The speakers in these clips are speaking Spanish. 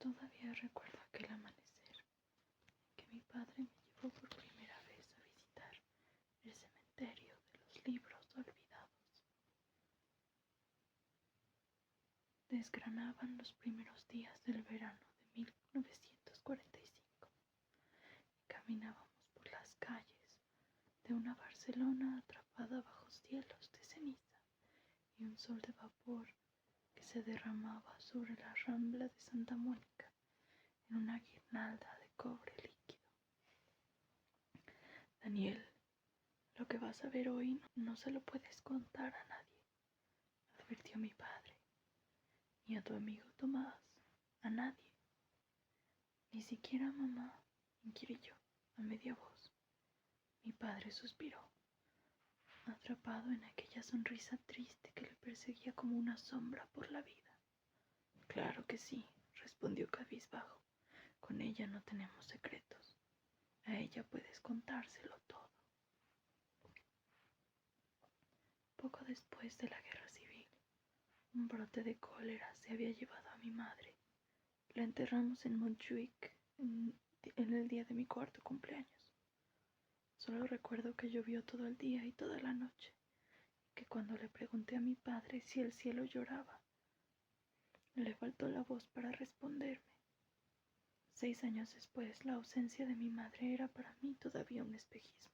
Todavía recuerdo aquel amanecer en que mi padre me llevó por primera vez a visitar el cementerio de los libros olvidados. Desgranaban los primeros días del verano de 1945 y caminábamos por las calles de una Barcelona atrapada bajo cielos de ceniza y un sol de vapor que se derramaba sobre la rambla de Santa Mónica en una guirnalda de cobre líquido. Daniel, lo que vas a ver hoy no se lo puedes contar a nadie, advirtió mi padre, ni a tu amigo Tomás, a nadie. Ni siquiera a mamá, inquirí yo, a media voz. Mi padre suspiró, atrapado en aquella sonrisa triste que le perseguía como una sombra por la vida. Claro que sí, respondió cabizbajo. Con ella no tenemos secretos. A ella puedes contárselo todo. Poco después de la guerra civil, un brote de cólera se había llevado a mi madre. La enterramos en Montjuic en el día de mi cuarto cumpleaños. Solo recuerdo que llovió todo el día y toda la noche, y que cuando le pregunté a mi padre si el cielo lloraba, le faltó la voz para responderme. 6 años después, la ausencia de mi madre era para mí todavía un espejismo,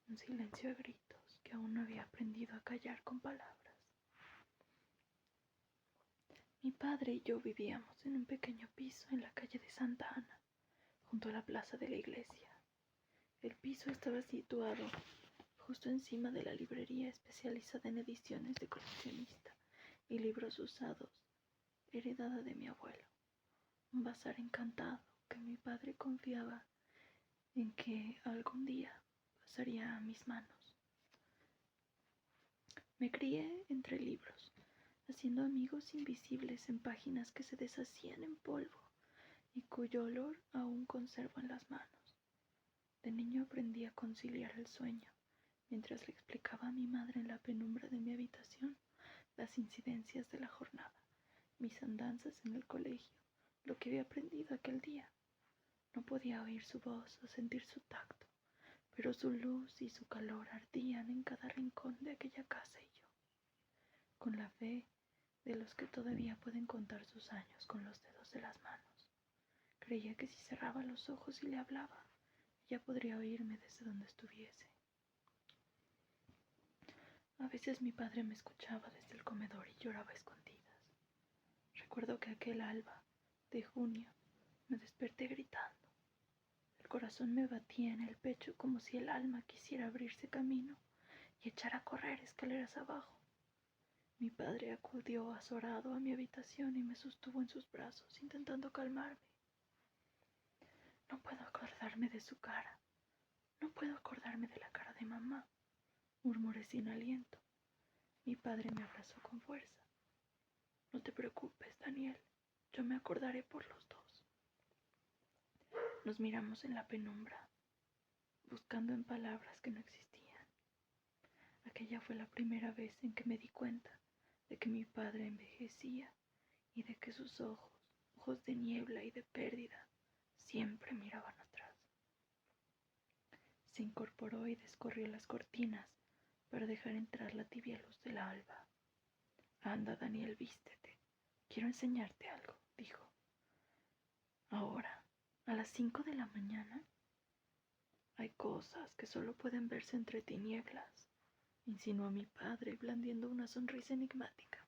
un silencio a gritos que aún no había aprendido a callar con palabras. Mi padre y yo vivíamos en un pequeño piso en la calle de Santa Ana, junto a la plaza de la iglesia. El piso estaba situado justo encima de la librería especializada en ediciones de coleccionista y libros usados, heredada de mi abuelo. Un bazar encantado que mi padre confiaba en que algún día pasaría a mis manos. Me crié entre libros, haciendo amigos invisibles en páginas que se deshacían en polvo y cuyo olor aún conservo en las manos. De niño aprendí a conciliar el sueño, mientras le explicaba a mi madre en la penumbra de mi habitación las incidencias de la jornada, mis andanzas en el colegio, lo que había aprendido aquel día. No podía oír su voz o sentir su tacto, pero su luz y su calor ardían en cada rincón de aquella casa y yo, con la fe de los que todavía pueden contar sus años con los dedos de las manos. Creía que si cerraba los ojos y le hablaba, ella podría oírme desde donde estuviese. A veces mi padre me escuchaba desde el comedor y lloraba a escondidas. Recuerdo que aquel alba de junio me desperté gritando. El corazón me batía en el pecho como si el alma quisiera abrirse camino y echar a correr escaleras abajo. Mi padre acudió azorado a mi habitación y me sostuvo en sus brazos, intentando calmarme. No puedo acordarme de su cara. No puedo acordarme de la cara de mamá, murmuré sin aliento. Mi padre me abrazó con fuerza. No te preocupes, Daniel. Yo me acordaré por los dos. Nos miramos en la penumbra, buscando en palabras que no existían. Aquella fue la primera vez en que me di cuenta de que mi padre envejecía y de que sus ojos de niebla y de pérdida, siempre miraban atrás. Se incorporó y descorrió las cortinas para dejar entrar la tibia luz del alba. Anda, Daniel, vístete. Quiero enseñarte algo, dijo. Ahora, a las 5 de la mañana, hay cosas que solo pueden verse entre tinieblas, insinuó mi padre, blandiendo una sonrisa enigmática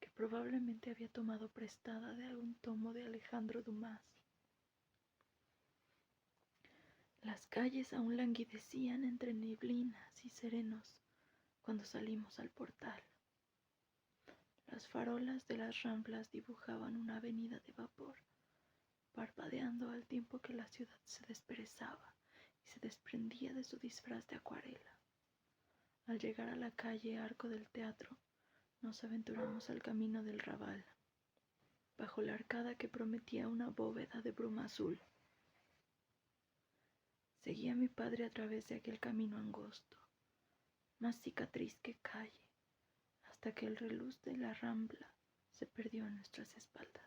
que probablemente había tomado prestada de algún tomo de Alejandro Dumas. Las calles aún languidecían entre neblinas y serenos cuando salimos al portal. Las farolas de las ramblas dibujaban una avenida de vapor, parpadeando al tiempo que la ciudad se desperezaba y se desprendía de su disfraz de acuarela. Al llegar a la calle Arco del Teatro, nos aventuramos al camino del Raval, bajo la arcada que prometía una bóveda de bruma azul. Seguí a mi padre a través de aquel camino angosto, más cicatriz que calle, hasta que el reluz de la rambla se perdió en nuestras espaldas.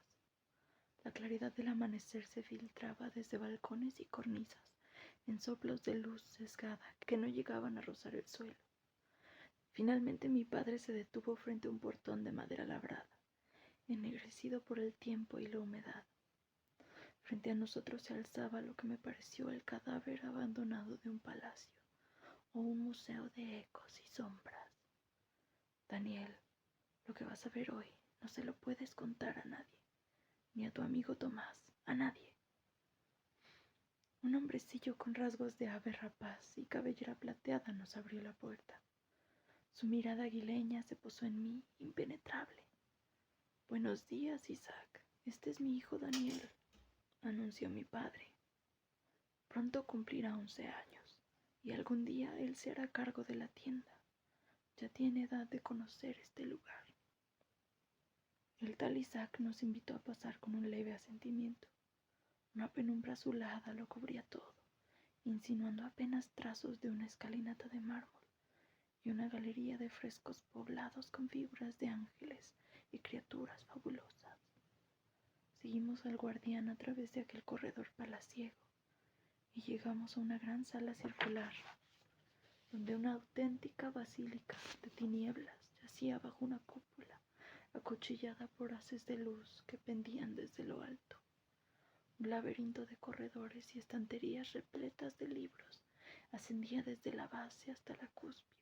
La claridad del amanecer se filtraba desde balcones y cornisas en soplos de luz sesgada que no llegaban a rozar el suelo. Finalmente mi padre se detuvo frente a un portón de madera labrada, ennegrecido por el tiempo y la humedad. Frente a nosotros se alzaba lo que me pareció el cadáver abandonado de un palacio o un museo de ecos y sombras. Daniel, lo que vas a ver hoy no se lo puedes contar a nadie, ni a tu amigo Tomás, a nadie. Un hombrecillo con rasgos de ave rapaz y cabellera plateada nos abrió la puerta. Su mirada aguileña se posó en mí, impenetrable. Buenos días, Isaac. Este es mi hijo Daniel, anunció mi padre. Pronto cumplirá 11 años, y algún día él se hará cargo de la tienda. Ya tiene edad de conocer este lugar. El tal Isaac nos invitó a pasar con un leve asentimiento. Una penumbra azulada lo cubría todo, insinuando apenas trazos de una escalinata de mármol y una galería de frescos poblados con figuras de ángeles y criaturas fabulosas. Seguimos al guardián a través de aquel corredor palaciego y llegamos a una gran sala circular, donde una auténtica basílica de tinieblas yacía bajo una cúpula acuchillada por haces de luz que pendían desde lo alto. Un laberinto de corredores y estanterías repletas de libros ascendía desde la base hasta la cúspide,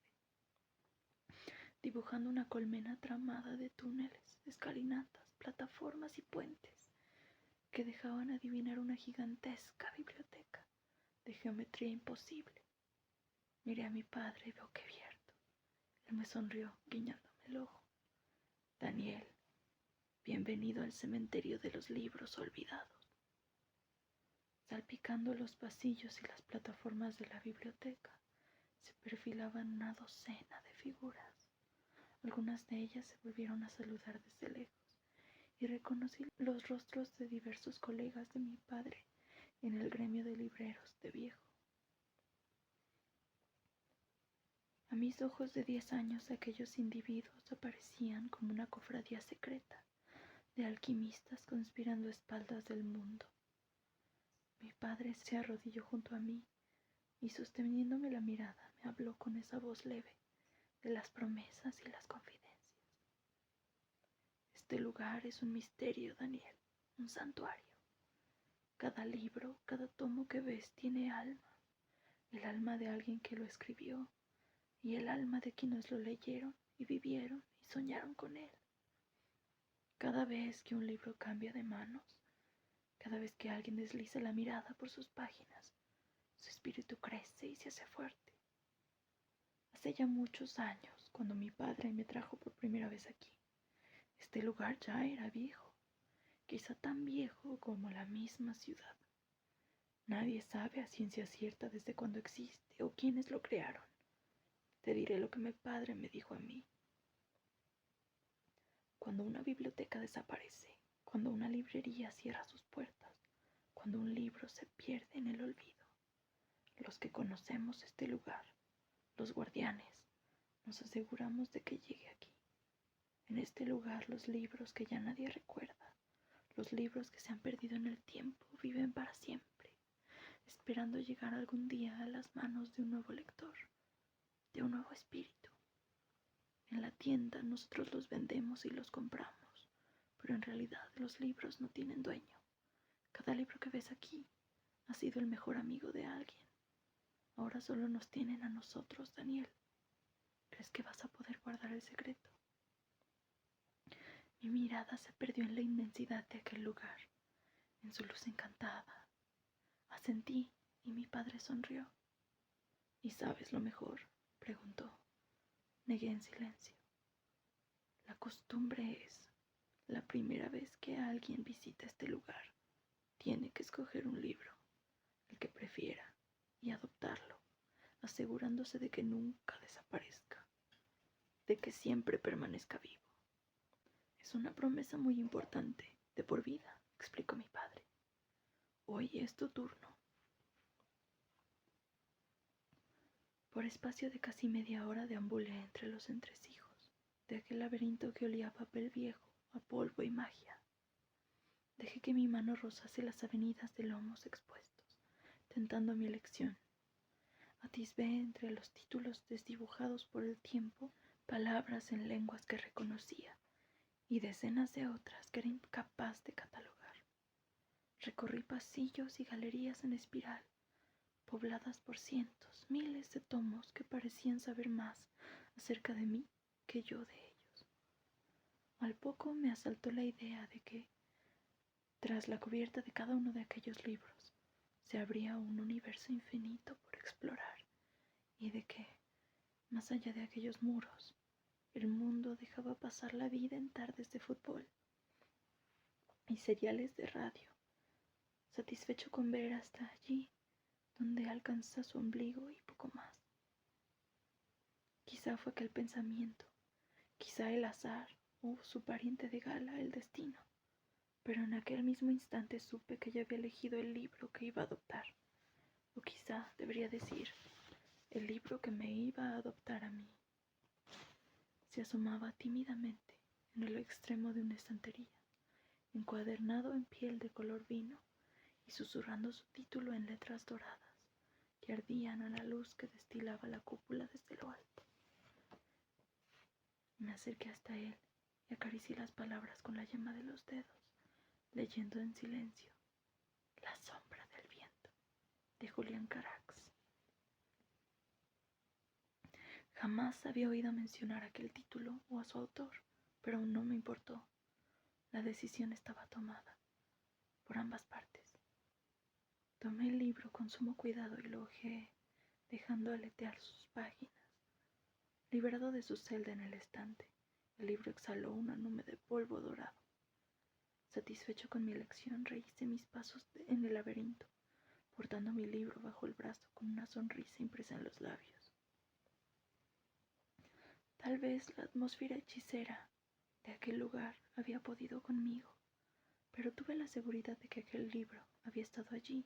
dibujando una colmena tramada de túneles, escalinatas, plataformas y puentes que dejaban adivinar una gigantesca biblioteca de geometría imposible. Miré a mi padre boquiabierto. Él me sonrió, guiñándome el ojo. Daniel, bienvenido al cementerio de los libros olvidados. Salpicando los pasillos y las plataformas de la biblioteca, se perfilaban una docena de figuras. Algunas de ellas se volvieron a saludar desde lejos, y reconocí los rostros de diversos colegas de mi padre en el gremio de libreros de viejo. A mis ojos de 10 años aquellos individuos aparecían como una cofradía secreta de alquimistas conspirando a espaldas del mundo. Mi padre se arrodilló junto a mí y, sosteniéndome la mirada, me habló con esa voz leve de las promesas y las confidencias. Este lugar es un misterio, Daniel, un santuario. Cada libro, cada tomo que ves tiene alma, el alma de alguien que lo escribió y el alma de quienes lo leyeron y vivieron y soñaron con él. Cada vez que un libro cambia de manos, cada vez que alguien desliza la mirada por sus páginas, su espíritu crece y se hace fuerte. Hace ya muchos años, cuando mi padre me trajo por primera vez aquí, este lugar ya era viejo, quizá tan viejo como la misma ciudad. Nadie sabe a ciencia cierta desde cuándo existe o quiénes lo crearon. Te diré lo que mi padre me dijo a mí. Cuando una biblioteca desaparece, cuando una librería cierra sus puertas, cuando un libro se pierde en el olvido, los que conocemos este lugar, los guardianes, nos aseguramos de que llegue aquí. En este lugar los libros que ya nadie recuerda, los libros que se han perdido en el tiempo, viven para siempre, esperando llegar algún día a las manos de un nuevo lector, de un nuevo espíritu. En la tienda nosotros los vendemos y los compramos, pero en realidad los libros no tienen dueño. Cada libro que ves aquí ha sido el mejor amigo de alguien. Ahora solo nos tienen a nosotros, Daniel. ¿Crees que vas a poder guardar el secreto? Mi mirada se perdió en la inmensidad de aquel lugar, en su luz encantada. Asentí y mi padre sonrió. ¿Y sabes lo mejor?, preguntó. Negué en silencio. La costumbre es, la primera vez que alguien visita este lugar, tiene que escoger un libro, el que prefiera, y adoptarlo, asegurándose de que nunca desaparezca, de que siempre permanezca vivo. Es una promesa muy importante, de por vida, explicó mi padre. Hoy es tu turno. Por espacio de casi media hora deambulé entre los entresijos de aquel laberinto que olía a papel viejo, a polvo y magia. Dejé que mi mano rozase las avenidas de lomos expuestos, tentando mi elección. Atisbé entre los títulos desdibujados por el tiempo palabras en lenguas que reconocía y decenas de otras que era incapaz de catalogar. Recorrí pasillos y galerías en espiral, pobladas por cientos, miles de tomos que parecían saber más acerca de mí que yo de ellos. Al poco me asaltó la idea de que, tras la cubierta de cada uno de aquellos libros, se abría un universo infinito por explorar, y de que, más allá de aquellos muros, el mundo dejaba pasar la vida en tardes de fútbol y seriales de radio, satisfecho con ver hasta allí donde alcanza su ombligo y poco más. Quizá fue aquel pensamiento, quizá el azar o su pariente de gala, el destino, pero en aquel mismo instante supe que ya había elegido el libro que iba a adoptar, o quizá debería decir, el libro que me iba a adoptar a mí. Se asomaba tímidamente en el extremo de una estantería, encuadernado en piel de color vino y susurrando su título en letras doradas que ardían a la luz que destilaba la cúpula desde lo alto. Me acerqué hasta él y acaricié las palabras con la yema de los dedos, leyendo en silencio La sombra del viento, de Julián Carax. Jamás había oído mencionar aquel título o a su autor, pero no me importó. La decisión estaba tomada, por ambas partes. Tomé el libro con sumo cuidado y lo hojeé, dejando aletear sus páginas. Liberado de su celda en el estante, el libro exhaló una nube de polvo dorado. Satisfecho con mi elección, rehice mis pasos en el laberinto, portando mi libro bajo el brazo con una sonrisa impresa en los labios. Tal vez la atmósfera hechicera de aquel lugar había podido conmigo, pero tuve la seguridad de que aquel libro había estado allí,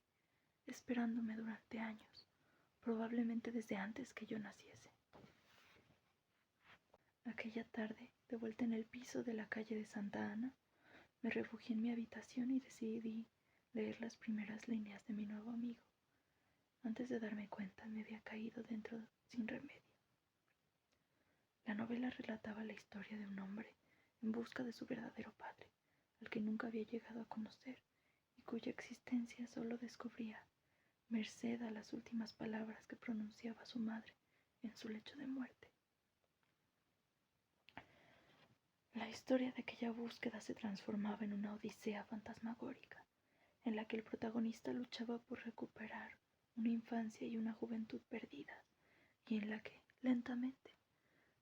esperándome durante años, probablemente desde antes que yo naciese. Aquella tarde, de vuelta en el piso de la calle de Santa Ana, me refugié en mi habitación y decidí leer las primeras líneas de mi nuevo amigo. Antes de darme cuenta, me había caído dentro sin remedio. La novela relataba la historia de un hombre en busca de su verdadero padre, al que nunca había llegado a conocer y cuya existencia solo descubría merced a las últimas palabras que pronunciaba su madre en su lecho de muerte. La historia de aquella búsqueda se transformaba en una odisea fantasmagórica, en la que el protagonista luchaba por recuperar una infancia y una juventud perdidas, y en la que, lentamente,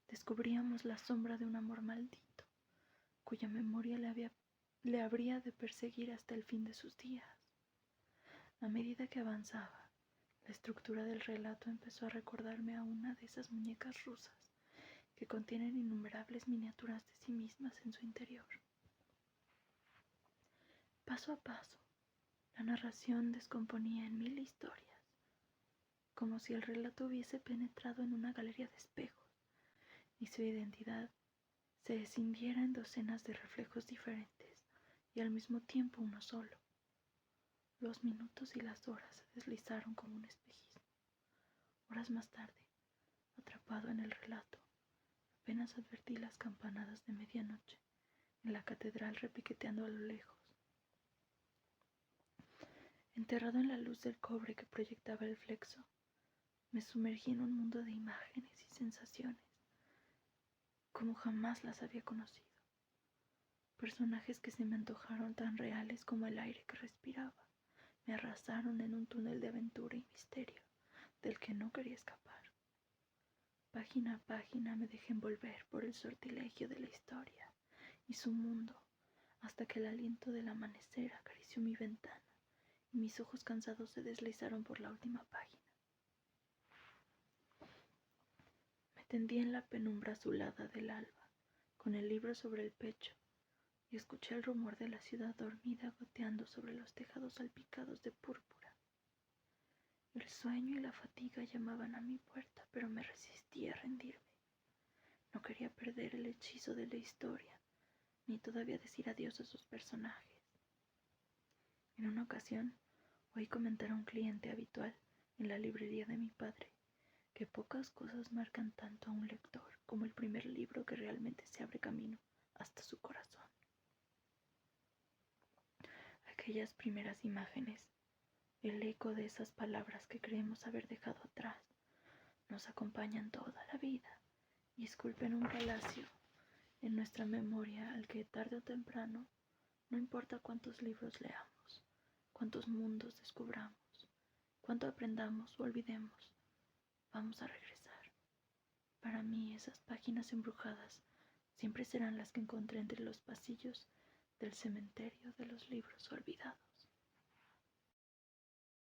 descubríamos la sombra de un amor maldito, cuya memoria le habría de perseguir hasta el fin de sus días. A medida que avanzaba, la estructura del relato empezó a recordarme a una de esas muñecas rusas que contienen innumerables miniaturas de sí mismas en su interior. Paso a paso, la narración descomponía en 1000 historias, como si el relato hubiese penetrado en una galería de espejos y su identidad se escindiera en docenas de reflejos diferentes y al mismo tiempo uno solo. Los minutos y las horas se deslizaron como un espejismo. Horas más tarde, atrapado en el relato, apenas advertí las campanadas de medianoche en la catedral repiqueteando a lo lejos. Enterrado en la luz del cobre que proyectaba el flexo, me sumergí en un mundo de imágenes y sensaciones como jamás las había conocido. Personajes que se me antojaron tan reales como el aire que respiraba, me arrasaron en un túnel de aventura y misterio del que no quería escapar. Página a página me dejé envolver por el sortilegio de la historia y su mundo, hasta que el aliento del amanecer acarició mi ventana y mis ojos cansados se deslizaron por la última página. Me tendí en la penumbra azulada del alba, con el libro sobre el pecho, y escuché el rumor de la ciudad dormida goteando sobre los tejados salpicados de púrpura. El sueño y la fatiga llamaban a mi puerta, pero me resistí a rendirme. No quería perder el hechizo de la historia, ni todavía decir adiós a sus personajes. En una ocasión, oí comentar a un cliente habitual en la librería de mi padre que pocas cosas marcan tanto a un lector como el primer libro que realmente se abre camino hasta su corazón. Aquellas primeras imágenes, el eco de esas palabras que creemos haber dejado atrás, nos acompañan toda la vida y esculpen un palacio en nuestra memoria al que tarde o temprano, no importa cuántos libros leamos, cuántos mundos descubramos, cuánto aprendamos o olvidemos, vamos a regresar. Para mí esas páginas embrujadas siempre serán las que encontré entre los pasillos del cementerio de los libros olvidados.